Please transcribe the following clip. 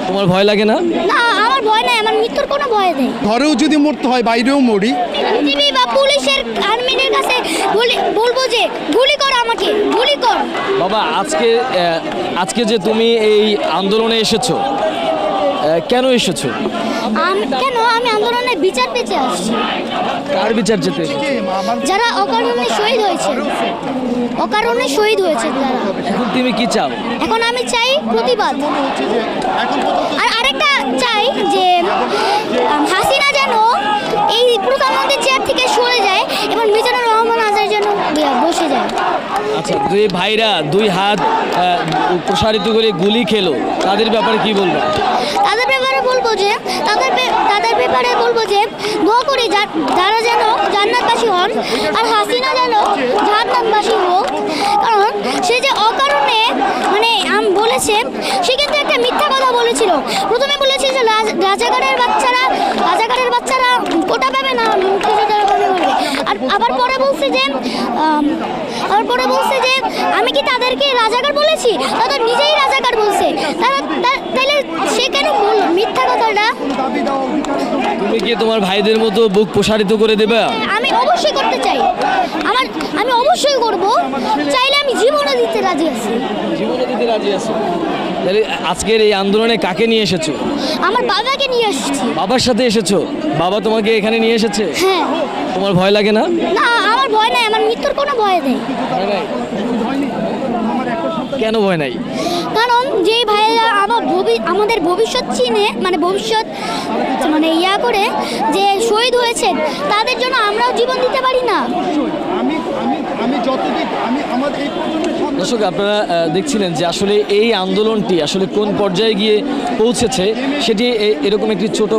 তোমার ভয় লাগে না? না, আমার ভয় নাই, আমার মৃত্যুর কোনো ভয় নেই। ঘরেও যদি মরতে হয় বাইরেও মরি। টিভি বা পুলিশের আর্মিদের কাছে বলবো যে গুলি কর, আমাকে গুলি কর। বাবা, আজকে যে তুমি এই আন্দোলনে এসেছো, কেন এসেছো? কেন আমি আন্দোলনে বিচার পেতে আসছি। কার বিচার যেতে? যারা অকারণে শহীদ হয়েছে, অকারণে শহীদ হয়েছে যারা। এখন তুমি কি চাও? এখন আমি চাই প্রতিবাদ। আর আরেকটা চাই যে হাসিনা যেন এই প্রধানমন্ত্রীর চেয়ার থেকে সরে যায় এবং মিজানুর রহমান আজাদ যেন বসে যায়। আচ্ছা, দুই ভাইরা দুই হাত প্রসারিত করে গুলি খেলো, তাদের ব্যাপারে কি বলবো? তাদের ব্যাপারে বলবো যে দোয়া করি যারা যেন জান্নাতবাসী হন, আর হাসিনা যেন জাহান্নামবাসী হোক। কারণ সে যে অকারণে বলেছে, সে কিন্তু একটা মিথ্যা কথা বলেছিল। প্রথমে বলেছিল যে রাজাকারের বাচ্চারা কোটা পাবে না, মুক্তিযোদ্ধারা পাবে। আর আবার পরে বলছে যে আমি কি তাদেরকে রাজাকার বলেছি? তারা নিজেই রাজাকার বলছে। তাহলে সে কেন বলল মিথ্যা কথাটা? তুমি কি তোমার ভাইদের মতো বুক প্রসারিত করে দেবে? আমি অবশ্যই করতে চাই, আমি অবশ্যই করব। চাইলে আমি জীবনও দিতে রাজি আছি। জীবনে দিতে রাজি আছো? তাহলে আজকের এই আন্দোলনে কাকে নিয়ে এসেছো? আমার বাবাকে নিয়ে এসেছি। বাবার সাথে এসেছো? বাবা তোমাকে এখানে নিয়ে এসেছে? হ্যাঁ। তোমার ভয় লাগে না? না, আমার ভয় নাই, আমার মৃত্যুর কোনো ভয় নেই। কেন ভয় নাই? কারণ যেই ভাইয়েরা আমাদের ভবিষ্যৎ চিনে, ভবিষ্যৎ ইয়া করে যে শহীদ হয়েছেন, তাদের জন্য আমরাও জীবন দিতে পারি না। দর্শক, আপনারা দেখছিলেন যে আসলে এই আন্দোলনটি আসলে কোন পর্যায়ে গিয়ে পৌঁছেছে, সেটি এরকম একটি ছোট